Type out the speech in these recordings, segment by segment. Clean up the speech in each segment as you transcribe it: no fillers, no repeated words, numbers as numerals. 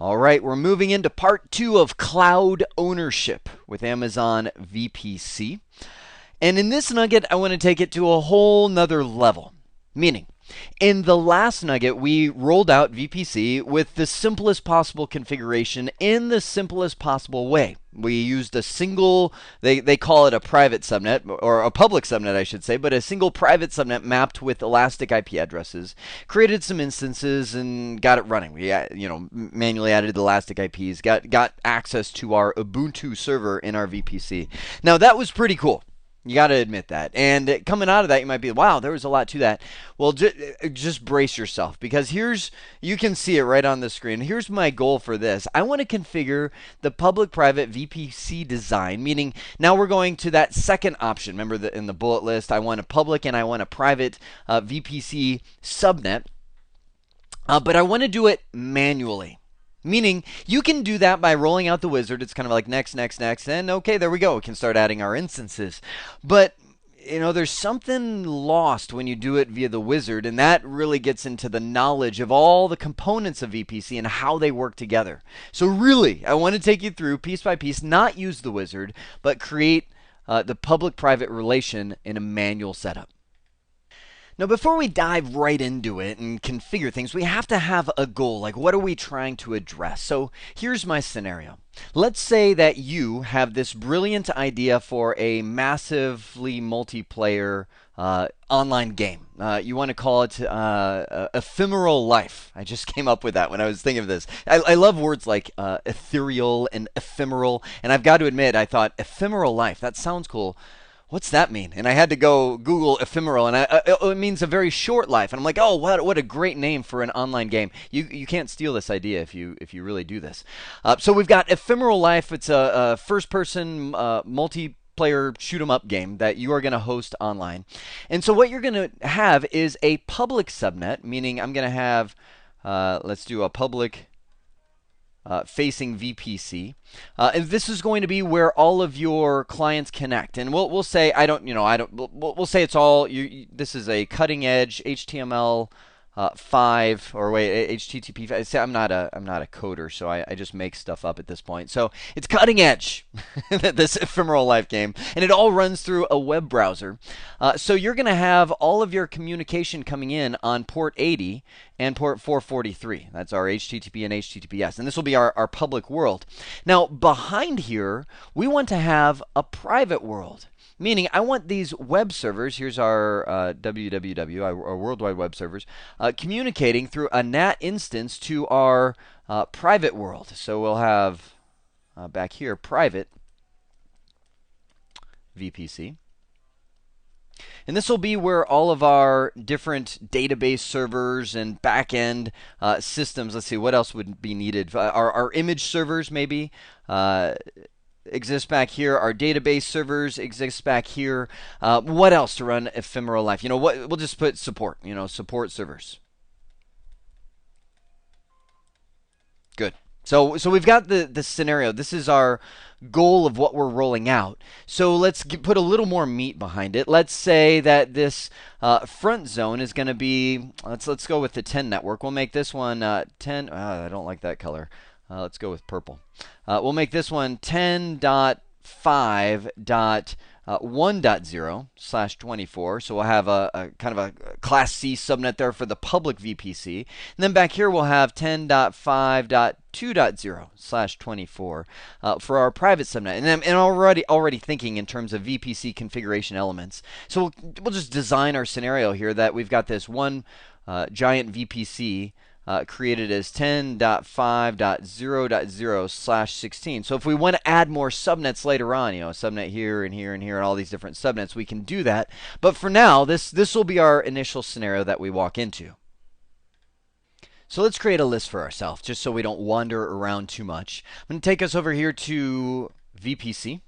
All right, we're moving into part 2 of cloud ownership with Amazon VPC. And in this nugget, I want to take it to a whole nother level. Meaning, in the last nugget, we rolled out VPC with the simplest possible configuration in the simplest possible way. We used a single, they call it a private subnet, or a public subnet, I should say, but a single private subnet mapped with elastic IP addresses, created some instances, and got it running. We manually added the elastic IPs, got access to our Ubuntu server in our VPC. Now, that was pretty cool. You got to admit that. And coming out of that, you might be, wow, there was a lot to that. Well, just brace yourself, because you can see it right on the screen. Here's my goal for this. I want to configure the public-private VPC design, meaning now we're going to that second option. Remember that in the bullet list, I want a public and I want a private VPC subnet, but I want to do it manually. Meaning, you can do that by rolling out the wizard. It's kind of like next, next, next, and okay, there we go. We can start adding our instances. But, there's something lost when you do it via the wizard, and that really gets into the knowledge of all the components of VPC and how they work together. So really, I want to take you through piece by piece, not use the wizard, but create the public-private relation in a manual setup. Now, before we dive right into it and configure things, we have to have a goal. Like, what are we trying to address? So here's my scenario. Let's say that you have this brilliant idea for a massively multiplayer online game. You want to call it ephemeral life. I just came up with that when I was thinking of this. I love words like ethereal and ephemeral. And I've got to admit, I thought ephemeral life, that sounds cool. What's that mean? And I had to go Google ephemeral, and it means a very short life. And I'm like, oh, what a great name for an online game. You can't steal this idea if you really do this. So we've got ephemeral life. It's a first-person multiplayer shoot-'em-up game that you are going to host online. And so what you're going to have is a public subnet, meaning I'm going to have, let's do a public facing VPC, and this is going to be where all of your clients connect. And we'll say we'll say it's all this is a cutting edge HTML 5 or wait HTTP. Say I'm not a coder, so I just make stuff up at this point. So it's cutting edge, this ephemeral life game, and it all runs through a web browser. So you're going to have all of your communication coming in on port 80 and port 443. That's our HTTP and HTTPS, and this will be our public world. Now behind here, we want to have a private world. Meaning, I want these web servers, here's our www, our World Wide Web servers, communicating through a NAT instance to our private world. So we'll have back here, private VPC. And this will be where all of our different database servers and back-end systems, let's see, what else would be needed? Our image servers, maybe. Exist back here. Our database servers exist back here. What else to run ephemeral life? We'll just put support. Support servers. Good. So we've got the scenario. This is our goal of what we're rolling out. So let's put a little more meat behind it. Let's say that this front zone is going to be. Let's go with the 10 network. We'll make this one 10. I don't like that color. Let's go with purple. We'll make this one 10.5.1.0/24. So we'll have a kind of a Class C subnet there for the public VPC. And then back here we'll have 10.5.2.0/24 for our private subnet. And I'm already thinking in terms of VPC configuration elements. So we'll just design our scenario here that we've got this one giant VPC created as 10.5.0.0/16. So if we want to add more subnets later on, a subnet here and here and here and all these different subnets, we can do that. But for now, this will be our initial scenario that we walk into. So let's create a list for ourselves, just so we don't wander around too much. I'm going to take us over here to VPC.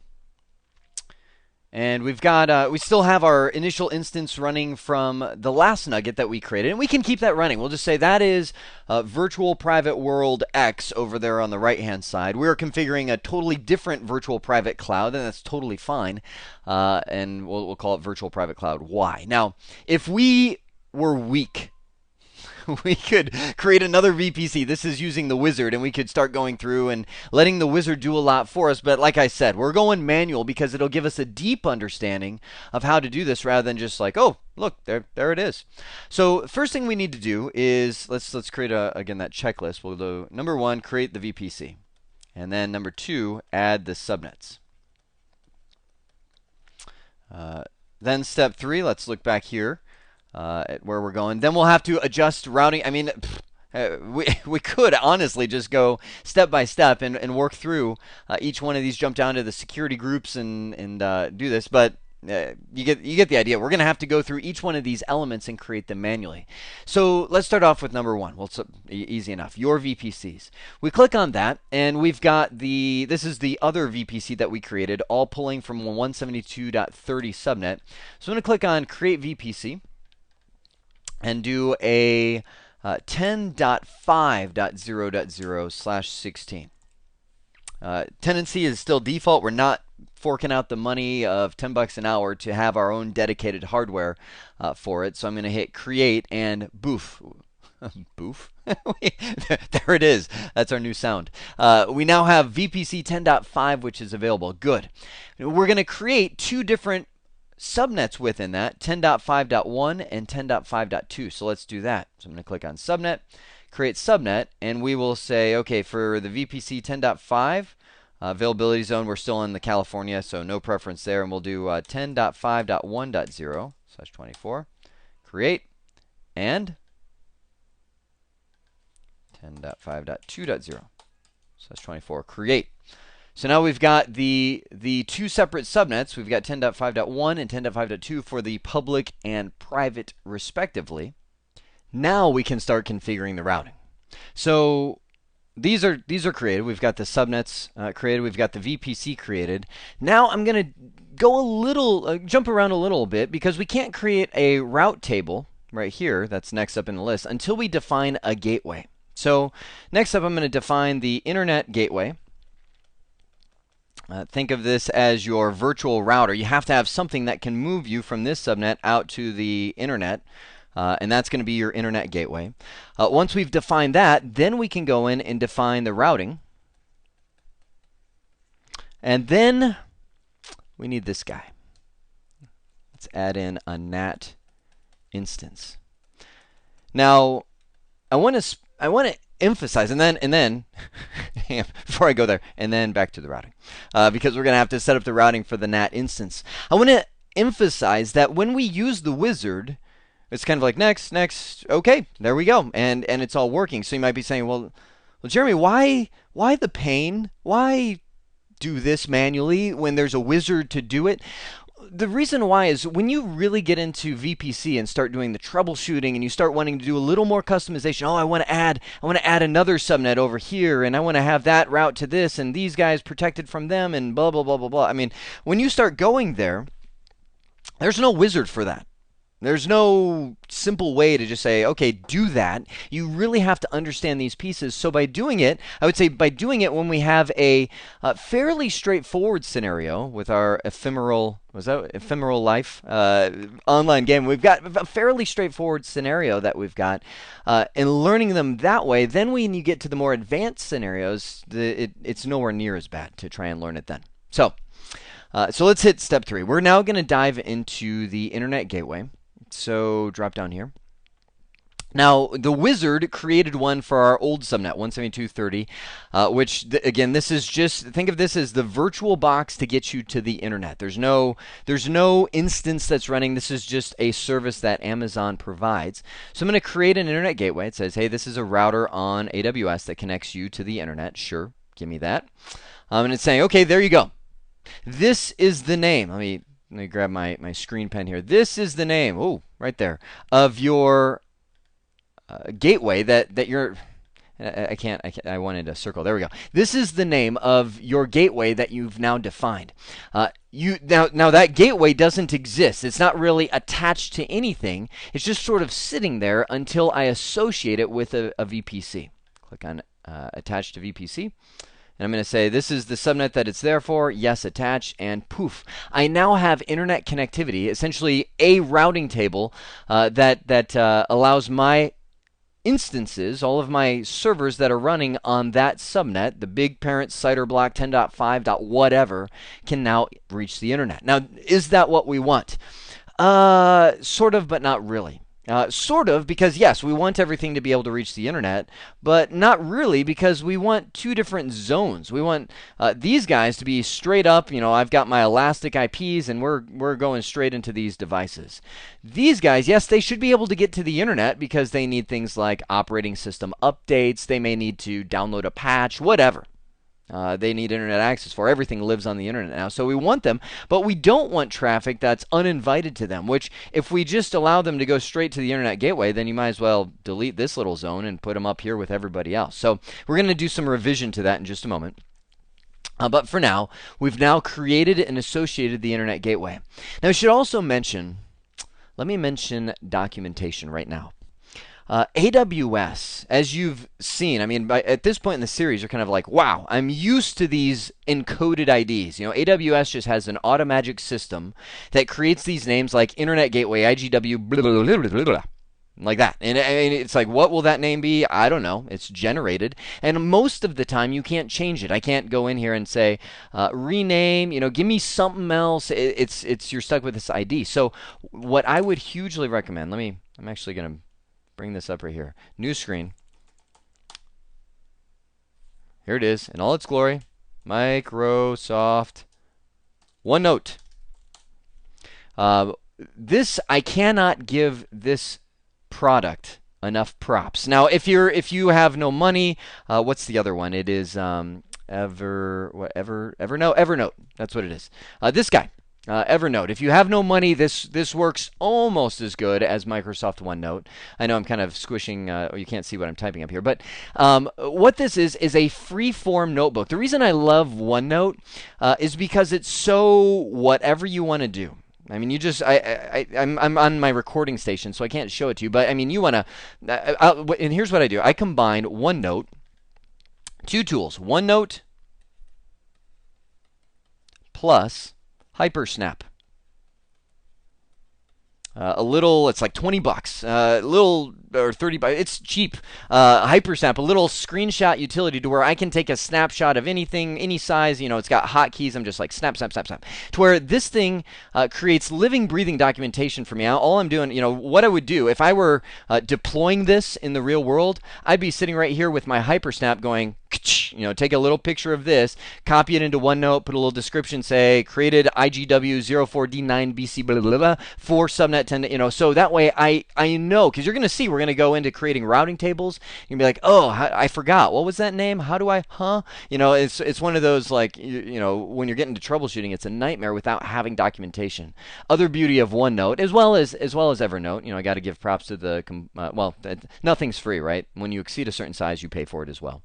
And we've got, we still have our initial instance running from the last nugget that we created. And we can keep that running. We'll just say that is virtual private world X over there on the right-hand side. We're configuring a totally different virtual private cloud, and that's totally fine. And we'll call it virtual private cloud Y. Now, if we were weak we could create another VPC. This is using the wizard, and we could start going through and letting the wizard do a lot for us. But like I said, we're going manual because it'll give us a deep understanding of how to do this rather than just like, oh, look, there it is. So first thing we need to do is let's create again that checklist. We'll do number 1, create the VPC, and then number 2, add the subnets. Then step 3, let's look back here at where we're going. Then we'll have to adjust routing. I mean, we could honestly just go step by step and work through each one of these, jump down to the security groups and do this, but you get the idea. We're going to have to go through each one of these elements and create them manually. So let's start off with number 1. Well, it's easy enough. Your VPCs. We click on that, and we've got this is the other VPC that we created, all pulling from 172.30 subnet. So I'm going to click on Create VPC and do a 10.5.0.0/16. Tenancy is still default. We're not forking out the money of $10 an hour to have our own dedicated hardware for it. So I'm going to hit create and boof. Boof? There it is. That's our new sound. We now have VPC 10.5, which is available. Good. We're going to create 2 different subnets within that, 10.5.1 and 10.5.2. So let's do that. So I'm going to click on subnet, create subnet, and we will say, okay, for the VPC 10.5 availability zone, we're still in the California, so no preference there, and we'll do 10.5.1.0/24, create, and 10.5.2.0/24, create. So now we've got the 2 separate subnets. We've got 10.5.1 and 10.5.2 for the public and private respectively. Now we can start configuring the routing. So these are created. We've got the subnets created. We've got the VPC created. Now I'm going to go a little, jump around a little bit because we can't create a route table right here. That's next up in the list until we define a gateway. So next up, I'm going to define the internet gateway. Think of this as your virtual router. You have to have something that can move you from this subnet out to the internet, and that's going to be your internet gateway. Once we've defined that, then we can go in and define the routing. And then we need this guy. Let's add in a NAT instance. Now, I want to emphasize, and then before I go there, and then back to the routing, because we're going to have to set up the routing for the NAT instance. I want to emphasize that when we use the wizard, it's kind of like next, okay, there we go, and it's all working. So you might be saying, well, Jeremy, why the pain? Why do this manually when there's a wizard to do it? The reason why is when you really get into VPC and start doing the troubleshooting and you start wanting to do a little more customization. Oh, I want to add another subnet over here, and I want to have that route to this, and these guys protected from them, and blah blah blah blah blah. I mean, when you start going there, there's no wizard for that. There's no simple way to just say, okay, do that. You really have to understand these pieces. So by doing it, I would say by doing it when we have a fairly straightforward scenario with our ephemeral life online game, we've got a fairly straightforward scenario that we've got, and learning them that way. Then when you get to the more advanced scenarios, it's nowhere near as bad to try and learn it then. So let's hit step 3. We're now going to dive into the internet gateway. So drop down here. Now, the wizard created one for our old subnet, 172.30, which, again, this is just, think of this as the virtual box to get you to the internet. There's no instance that's running. This is just a service that Amazon provides. So I'm going to create an internet gateway. It says, hey, this is a router on AWS that connects you to the internet. Sure, give me that. And it's saying, okay, there you go. This is the name. Let me grab my screen pen here. This is the name, oh, right there, of your gateway that you're, I wanted a circle. There we go. This is the name of your gateway that you've now defined. Now that gateway doesn't exist. It's not really attached to anything. It's just sort of sitting there until I associate it with a VPC. Click on attach to VPC. And I'm going to say this is the subnet that it's there for. Yes, attach, and poof. I now have internet connectivity, essentially a routing table that allows my instances, all of my servers that are running on that subnet, the big parent CIDR block 10.5. Whatever, can now reach the internet. Now, is that what we want? Sort of, but not really. Sort of, because yes, we want everything to be able to reach the internet, but not really, because we want two different zones. We want these guys to be straight up. I've got my elastic IPs, and we're going straight into these devices. These guys, yes, they should be able to get to the internet because they need things like operating system updates. They may need to download a patch, whatever. They need internet access for. Everything lives on the internet now. So we want them, but we don't want traffic that's uninvited to them, which if we just allow them to go straight to the internet gateway, then you might as well delete this little zone and put them up here with everybody else. So we're going to do some revision to that in just a moment. But for now, we've now created and associated the internet gateway. Now I should also mention, let me mention documentation right now. AWS, as you've seen, at this point in the series, you're kind of like, wow, I'm used to these encoded IDs. AWS just has an automagic system that creates these names like Internet Gateway, IGW, blah, blah, blah, blah, blah, like that. And it's like, what will that name be? I don't know. It's generated. And most of the time, you can't change it. I can't go in here and say, rename, give me something else. You're stuck with this ID. So what I would hugely recommend, I'm actually going to bring this up right here. New screen. Here it is in all its glory. Microsoft OneNote. This, I cannot give this product enough props. Now, if you have no money, what's the other one? It is Evernote. That's what it is. This guy. Evernote. If you have no money, this works almost as good as Microsoft OneNote. I know I'm kind of squishing, you can't see what I'm typing up here, but what this is a free-form notebook. The reason I love OneNote is because it's so whatever you want to do. You just, I'm on my recording station, so I can't show it to you, but you want to, and here's what I do. I combine OneNote, two tools, OneNote plus HyperSnap. It's like $20. A little, or $30. It's cheap. HyperSnap, a little screenshot utility to where I can take a snapshot of anything, any size. It's got hotkeys. I'm just like snap, snap, snap, snap. To where this thing creates living, breathing documentation for me. All I'm doing, what I would do if I were deploying this in the real world, I'd be sitting right here with my HyperSnap going, take a little picture of this, copy it into OneNote, put a little description, say created IGW 04D9BC blah, blah, blah, for subnet 10, so that way I know, because you're going to see we're going to go into creating routing tables. You're going to be like, oh, I forgot. What was that name? How do I, it's one of those, like, when you're getting to troubleshooting, it's a nightmare without having documentation. Other beauty of OneNote, as well as Evernote, I got to give props to the, nothing's free, right? When you exceed a certain size, you pay for it as well.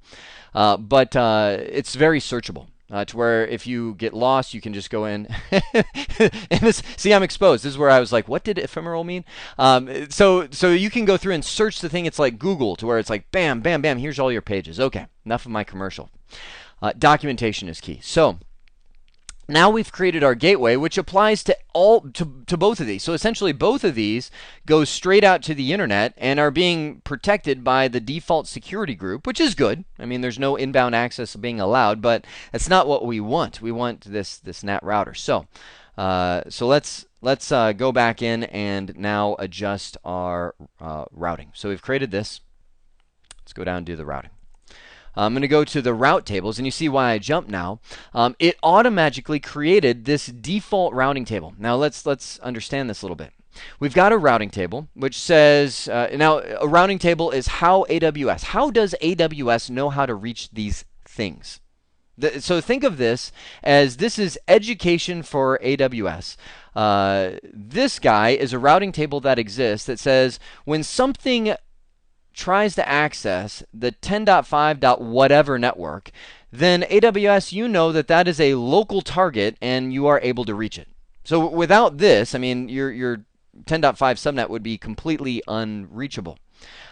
But it's very searchable. To where if you get lost, you can just go in. And see, I'm exposed. This is where I was like, what did ephemeral mean? So you can go through and search the thing. It's like Google, to where it's like, bam, bam, bam, here's all your pages. Okay, enough of my commercial. Documentation is key. So now we've created our gateway, which applies to both of these. So essentially, both of these go straight out to the internet and are being protected by the default security group, which is good. There's no inbound access being allowed, but that's not what we want. We want this NAT router. So let's go back in and now adjust our routing. So we've created this. Let's go down and do the routing. I'm going to go to the route tables, and you see why I jumped now. It automatically created this default routing table. Now let's understand this a little bit. We've got a routing table which says, now a routing table is how does AWS know how to reach these things? So think of this as this is education for AWS. This guy is a routing table that exists that says when something tries to access the 10.5. Whatever network, then AWS, that is a local target and you are able to reach it. So without this, your 10.5 subnet would be completely unreachable.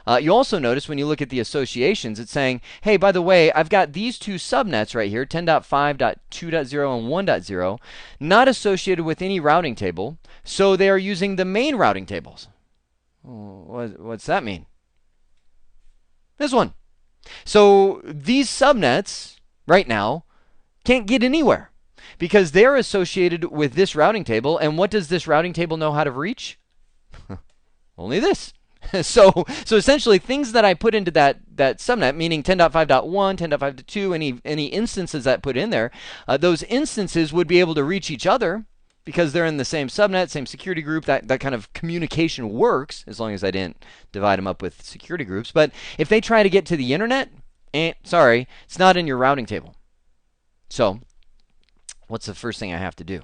You also notice when you look at the associations, it's saying, hey, by the way, I've got these two subnets right here, 10.5, 2.0, and 1.0, not associated with any routing table, so they are using the main routing tables. Oh, what's that mean? This one. So these subnets right now can't get anywhere because they're associated with this routing table. And what does this routing table know how to reach? Only this. So essentially, things that I put into that subnet, meaning 10.5.1, 10.5.2, any instances that I put in there, those instances would be able to reach each other because they're in the same subnet, same security group. That kind of communication works as long as I didn't divide them up with security groups. But if they try to get to the internet, sorry, it's not in your routing table. So what's the first thing I have to do?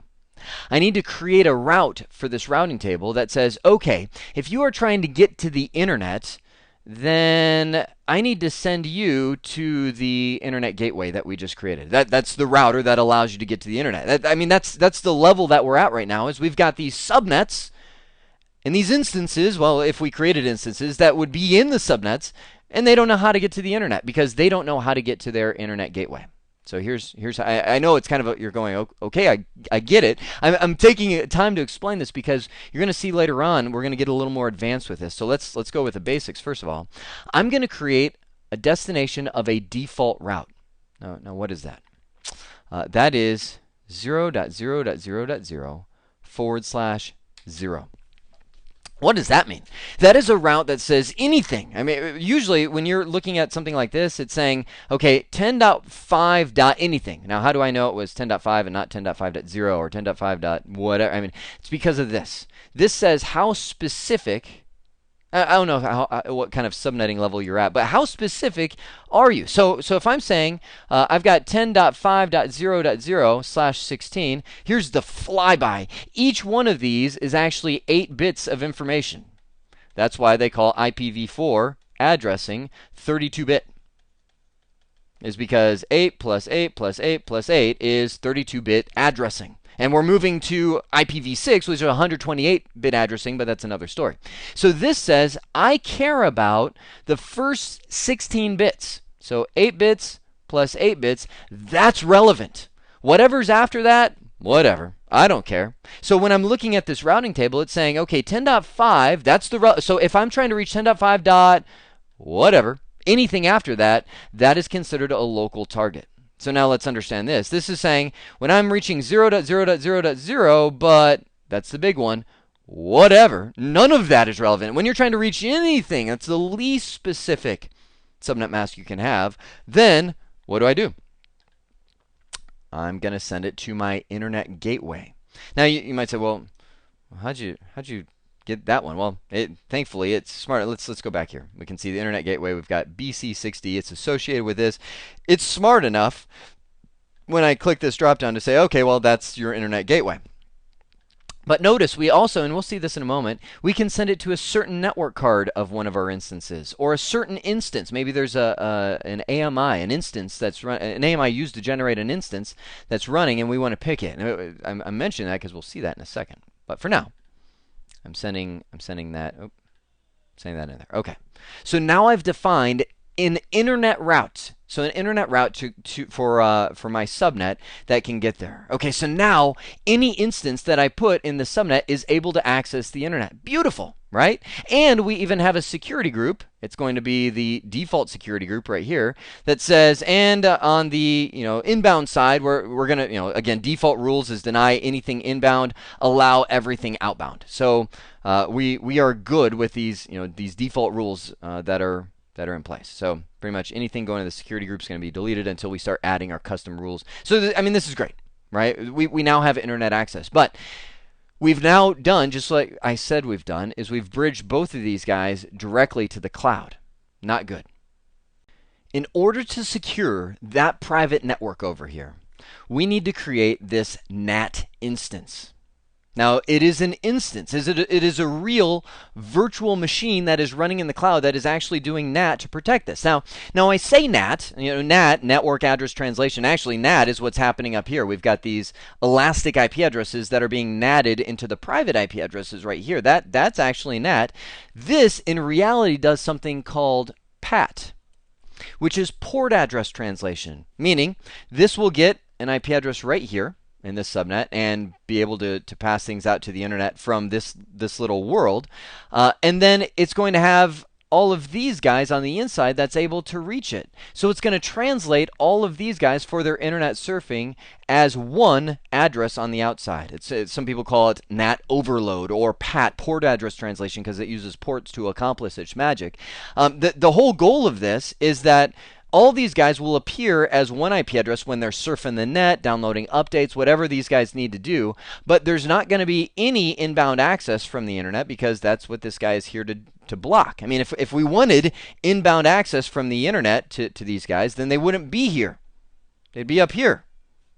I need to create a route for this routing table that says, okay, if you are trying to get to the internet, then I need to send you to the internet gateway that we just created. That's the router that allows you to get to the internet. That's the level that we're at right now, is we've got these subnets and these instances, well, if we created instances, that would be in the subnets, and they don't know how to get to the internet because they don't know how to get to their internet gateway. So here's I know it's kind of you're going, okay, I get it. I'm taking time to explain this because you're going to see later on we're going to get a little more advanced with this. So let's go with the basics first of all. I'm going to create a destination of a default route. Now what is that? That is 0.0.0.0/0. What does that mean? That is a route that says anything. I mean, usually when you're looking at something like this, it's saying, okay, 10.5 anything. Now, how do I know it was 10.5 and not 10.5.0 or 10.5 whatever? I mean, it's because of this. This says how specific. I don't know what kind of subnetting level you're at, but how specific are you? So if I'm saying I've got 10.5.0.0/16, here's the flyby. Each one of these is actually 8 bits of information. That's why they call IPv4 addressing 32-bit. Is because 8 plus 8 plus 8 plus 8 is 32-bit addressing. And we're moving to IPv6, which is 128-bit addressing, but that's another story. So this says I care about the first 16 bits. So 8 bits plus 8 bits, that's relevant. Whatever's after that, whatever. I don't care. So when I'm looking at this routing table, it's saying, okay, 10.5, that's the so if I'm trying to reach 10.5 dot whatever, anything after that, that is considered a local target. So now let's understand this. This is saying when I'm reaching 0.0.0.0, but that's the big one, whatever, none of that is relevant. When you're trying to reach anything, that's the least specific subnet mask you can have, then what do? I'm going to send it to my internet gateway. Now you might say, well, how'd you get that one? Well, thankfully it's smart. Let's go back here. We can see the internet gateway. We've got BC60. It's associated with this. It's smart enough when I click this drop down to say, okay, well, that's your internet gateway. But notice we also, and we'll see this in a moment, we can send it to a certain network card of one of our instances, or a certain instance. Maybe there's an AMI, an instance that's an AMI used to generate an instance that's running, and we want to pick it. And I'm mentioning that because we'll see that in a second. But for now, I'm sending that. Sending that in there. Okay. So now I've defined an internet route. So an internet route for my subnet that can get there. Okay. So now any instance that I put in the subnet is able to access the internet. Beautiful, right? And we even have a security group. It's going to be the default security group right here that says, and on the inbound side, we're gonna again, default rules is deny anything inbound, allow everything outbound. So we are good with these these default rules that are in place. So pretty much anything going to the security group is going to be deleted until we start adding our custom rules. So I mean, this is great, right? We now have internet access, but we've now done, just like I said we've done, is we've bridged both of these guys directly to the cloud. Not good. In order to secure that private network over here, we need to create this NAT instance. Now, it is an instance. It is a real virtual machine that is running in the cloud that is actually doing NAT to protect this. Now I say NAT, NAT, network address translation. Actually, NAT is what's happening up here. We've got these elastic IP addresses that are being NATed into the private IP addresses right here. That's actually NAT. This, in reality, does something called PAT, which is port address translation, meaning this will get an IP address right here in this subnet and be able to pass things out to the internet from this little world, and then it's going to have all of these guys on the inside that's able to reach it. So it's going to translate all of these guys for their internet surfing as one address on the outside. Some people call it NAT overload or PAT, port address translation, because it uses ports to accomplish its magic. The whole goal of this is that all these guys will appear as one IP address when they're surfing the net, downloading updates, whatever these guys need to do. But there's not going to be any inbound access from the internet because that's what this guy is here to block. I mean, if we wanted inbound access from the internet to these guys, then they wouldn't be here. They'd be up here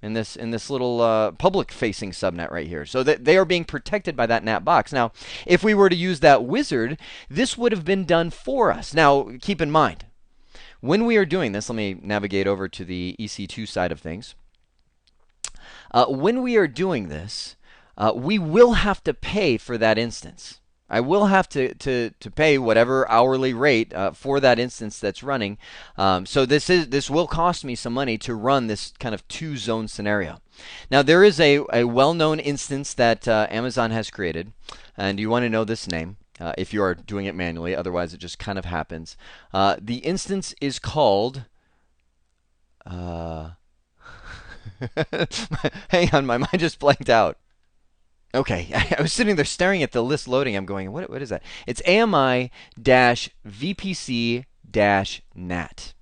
in this little public-facing subnet right here. So that they are being protected by that NAT box. Now, if we were to use that wizard, this would have been done for us. Now, keep in mind, when we are doing this, let me navigate over to the EC2 side of things. When we are doing this, we will have to pay for that instance. I will have to pay whatever hourly rate for that instance that's running. So this will cost me some money to run this kind of two-zone scenario. Now, there is a well-known instance that Amazon has created, and you want to know this name. If you are doing it manually, otherwise it just kind of happens. The instance is called... hang on, my mind just blanked out. Okay, I was sitting there staring at the list loading. I'm going, what is that? It's AMI-VPC-NAT.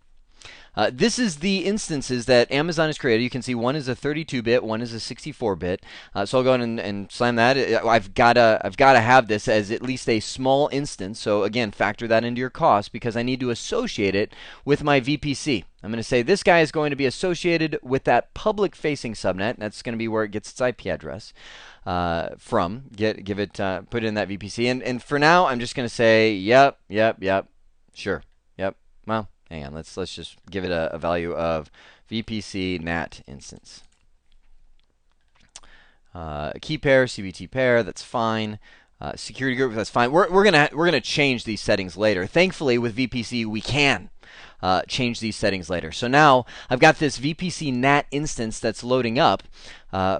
This is the instances that Amazon has created. You can see one is a 32-bit, one is a 64-bit. So I'll go ahead and slam that. I've got to have this as at least a small instance. So again, factor that into your cost because I need to associate it with my VPC. I'm going to say this guy is going to be associated with that public-facing subnet. That's going to be where it gets its IP address from. Put it in that VPC. And for now, I'm just going to say, yep, sure, yep. Well. Hang on, let's just give it a value of VPC NAT instance. Key pair, CBT pair, that's fine. Security group, that's fine. We're gonna change these settings later. Thankfully, with VPC, we can change these settings later. So now I've got this VPC NAT instance that's loading up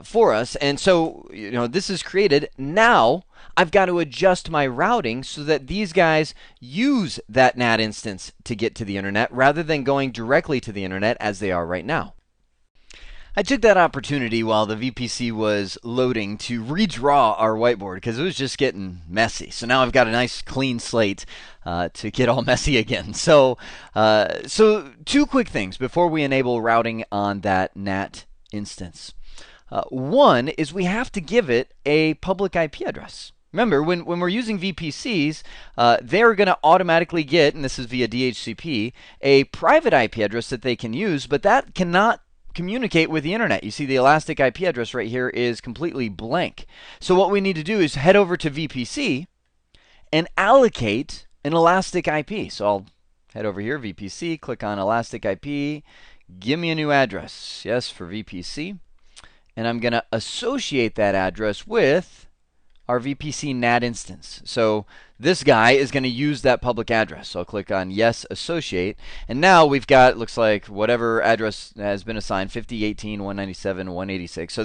for us, and so this is created. Now I've got to adjust my routing so that these guys use that NAT instance to get to the internet rather than going directly to the internet as they are right now. I took that opportunity while the VPC was loading to redraw our whiteboard because it was just getting messy. So now I've got a nice clean slate to get all messy again. So two quick things before we enable routing on that NAT instance. One is we have to give it a public IP address. Remember, when we're using VPCs, they're going to automatically get, and this is via DHCP, a private IP address that they can use, but that cannot communicate with the internet. You see the elastic IP address right here is completely blank. So what we need to do is head over to VPC and allocate an elastic IP. So I'll head over here, VPC, click on elastic IP, give me a new address. Yes, for VPC. And I'm going to associate that address with our VPC NAT instance. So this guy is going to use that public address. So I'll click on Yes, Associate. And now we've got, looks like, whatever address has been assigned, 5018.197.186. So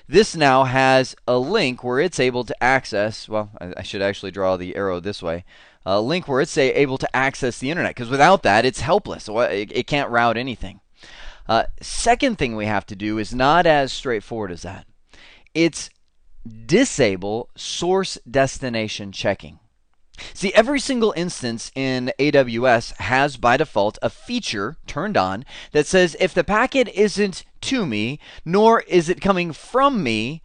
this now has a link where it's able to access, well, I should actually draw the arrow this way, a link where it's able to access the internet. Because without that, it's helpless. It can't route anything. Second thing we have to do is not as straightforward as that. It's disable source destination checking. See, every single instance in AWS has by default a feature turned on that says if the packet isn't to me, nor is it coming from me,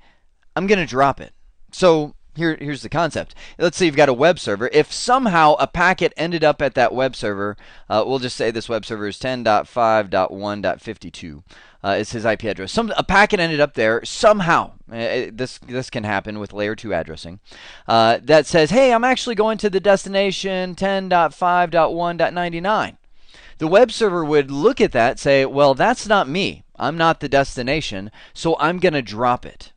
I'm going to drop it. So here's the concept. Let's say you've got a web server. If somehow a packet ended up at that web server, we'll just say this web server is 10.5.1.52. Is his IP address. A packet ended up there somehow. This can happen with layer 2 addressing. That says, hey, I'm actually going to the destination 10.5.1.99. The web server would look at that, say, well, that's not me. I'm not the destination, so I'm going to drop it.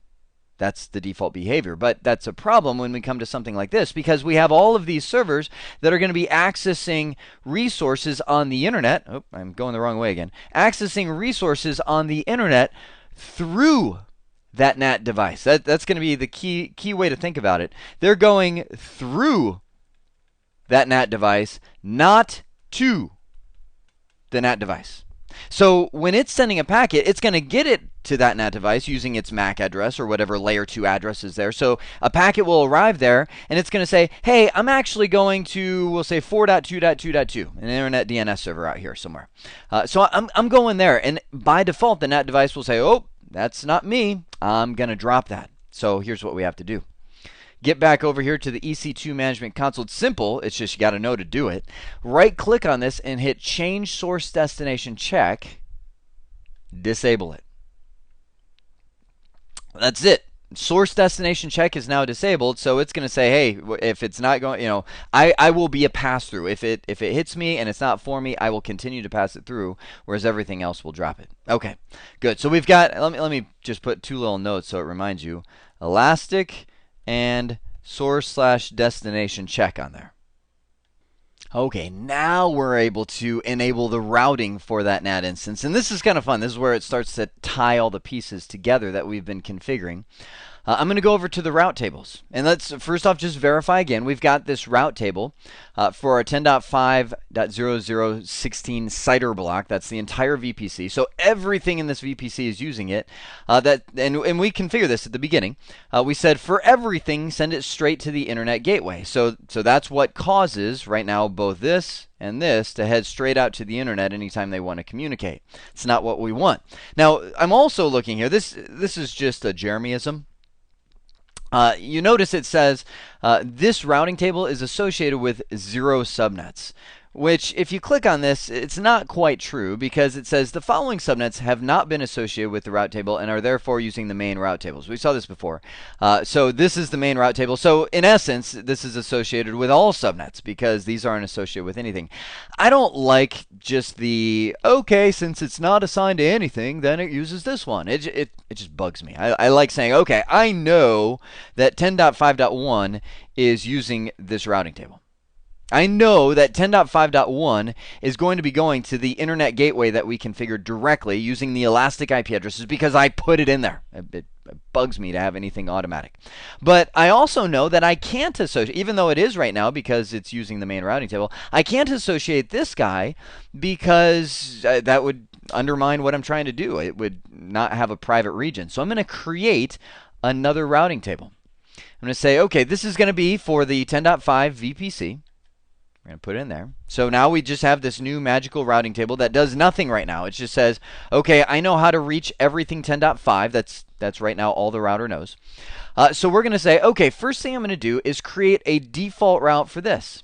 That's the default behavior. But that's a problem when we come to something like this because we have all of these servers that are going to be accessing resources on the internet. Oh, I'm going the wrong way again. Accessing resources on the internet through that NAT device. That's going to be the key way to think about it. They're going through that NAT device, not to the NAT device. So when it's sending a packet, it's going to get it to that NAT device using its MAC address or whatever layer 2 address is there. So a packet will arrive there, and it's going to say, hey, I'm actually going to, we'll say 4.2.2.2, an internet DNS server out here somewhere. So I'm going there, and by default, the NAT device will say, oh, that's not me. I'm going to drop that. So here's what we have to do. Get back over here to the EC2 Management Console. It's simple. It's just you got to know to do it. Right-click on this and hit Change Source Destination Check. Disable it. That's it. Source Destination Check is now disabled, so it's going to say, hey, if it's not going, I will be a pass-through. If it hits me and it's not for me, I will continue to pass it through, whereas everything else will drop it. Okay, good. So we've got, let me just put two little notes so it reminds you. Elastic and source/destination check on there. Okay, now we're able to enable the routing for that NAT instance. And this is kind of fun. This is where it starts to tie all the pieces together that we've been configuring. I'm going to go over to the route tables. And let's first off just verify again. We've got this route table for our 10.5.0016 CIDR block. That's the entire VPC. So everything in this VPC is using it. And we configure this at the beginning. We said for everything, send it straight to the internet gateway. So that's what causes right now both this and this to head straight out to the internet anytime they want to communicate. It's not what we want. Now, I'm also looking here. This is just a Jeremyism. You notice it says this routing table is associated with 0 subnets, which if you click on this, it's not quite true because it says the following subnets have not been associated with the route table and are therefore using the main route tables. We saw this before. So this is the main route table. So in essence, this is associated with all subnets because these aren't associated with anything. I don't like just the, okay, since it's not assigned to anything, then it uses this one. It just bugs me. I like saying, okay, I know that 10.5.1 is using this routing table. I know that 10.5.1 is going to be going to the internet gateway that we configured directly using the elastic IP addresses because I put it in there. It bugs me to have anything automatic. But I also know that I can't associate, even though it is right now because it's using the main routing table, I can't associate this guy because that would undermine what I'm trying to do. It would not have a private region. So I'm going to create another routing table. I'm going to say, okay, this is going to be for the 10.5 VPC. We're going to put it in there. So now we just have this new magical routing table that does nothing right now. It just says, okay, I know how to reach everything 10.5. That's right now all the router knows. So we're going to say, okay, first thing I'm going to do is create a default route for this.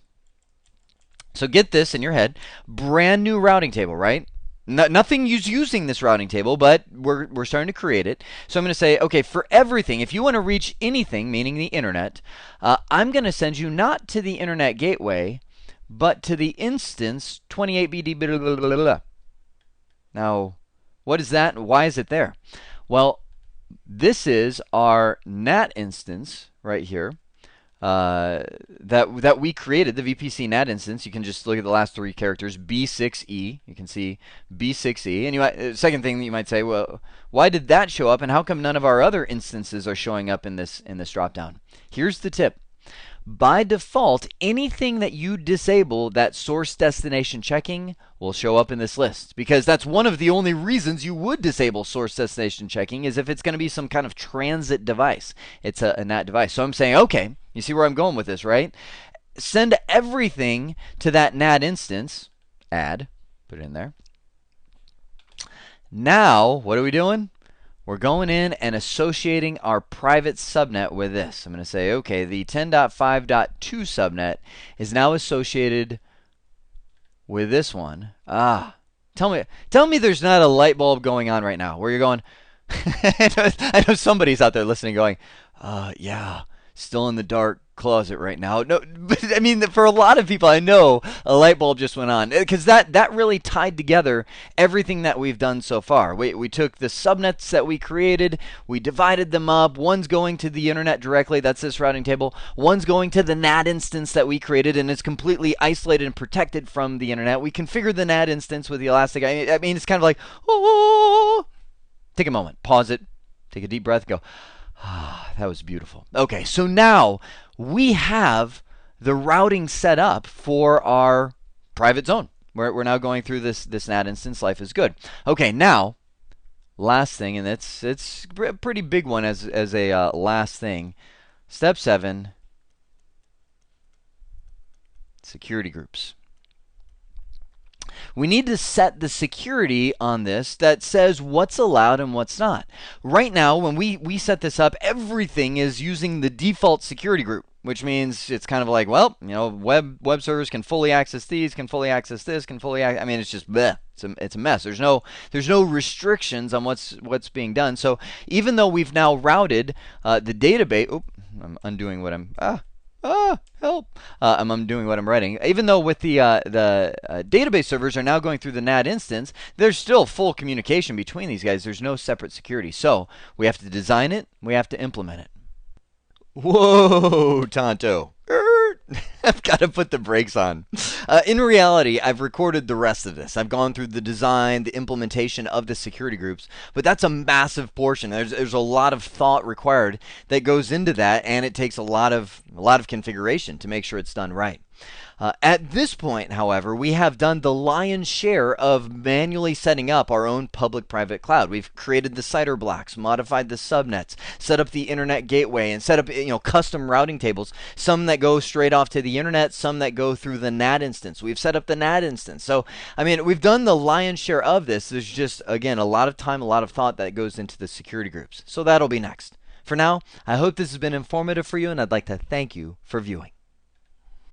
So get this in your head. Brand new routing table, right? Nothing is using this routing table, but we're starting to create it. So I'm going to say, okay, for everything, if you want to reach anything, meaning the internet, I'm going to send you not to the internet gateway, but to the instance 28BD blah, blah, blah, blah. Now, what is that and why is it there? Well, this is our NAT instance right here that we created, the VPC NAT instance. You can just look at the last three characters, B6E. You can see B6E. And second thing that you might say, well, why did that show up and how come none of our other instances are showing up in this dropdown? Here's the tip. By default, anything that you disable that source destination checking will show up in this list because that's one of the only reasons you would disable source destination checking is if it's going to be some kind of transit device. It's a NAT device. So I'm saying, okay, you see where I'm going with this, right? Send everything to that NAT instance. Add, put it in there. Now, what are we doing? We're going in and associating our private subnet with this. I'm going to say, okay, the 10.5.2 subnet is now associated with this one. Tell me there's not a light bulb going on right now where you're going, I know somebody's out there listening going, yeah, still in the dark closet right now. No, but I mean, for a lot of people, I know a light bulb just went on because that really tied together everything that we've done so far. We took the subnets that we created, we divided them up. One's going to the internet directly, that's this routing table. One's going to the NAT instance that we created and it's completely isolated and protected from the internet. We configured the NAT instance with the elastic. I mean, it's kind of like, oh, take a moment, pause it, take a deep breath, go, that was beautiful. Okay, so now we have the routing set up for our private zone. We're now going through this NAT instance. Life is good. Okay, now last thing, and it's a pretty big one as a last thing. Step 7, security groups. We need to set the security on this that says what's allowed and what's not. Right now, when we set this up, everything is using the default security group, which means it's kind of like, well, you know, web servers can fully access these, can fully access this, can fully I mean, it's just bleh. It's a mess. There's no restrictions on what's being done. So even though we've now routed the database, I'm undoing what I'm help. I'm undoing what I'm writing. Even though with the database servers are now going through the NAT instance, there's still full communication between these guys. There's no separate security. So we have to design it. We have to implement it. Whoa, Tonto. I've got to put the brakes on. In reality, I've recorded the rest of this. I've gone through the design, the implementation of the security groups, but that's a massive portion. There's a lot of thought required that goes into that, and it takes a lot of configuration to make sure it's done right. At this point, however, we have done the lion's share of manually setting up our own public-private cloud. We've created the CIDR blocks, modified the subnets, set up the internet gateway, and set up custom routing tables, some that go straight off to the internet, some that go through the NAT instance. We've set up the NAT instance. So, I mean, we've done the lion's share of this. There's just, again, a lot of time, a lot of thought that goes into the security groups. So that'll be next. For now, I hope this has been informative for you, and I'd like to thank you for viewing.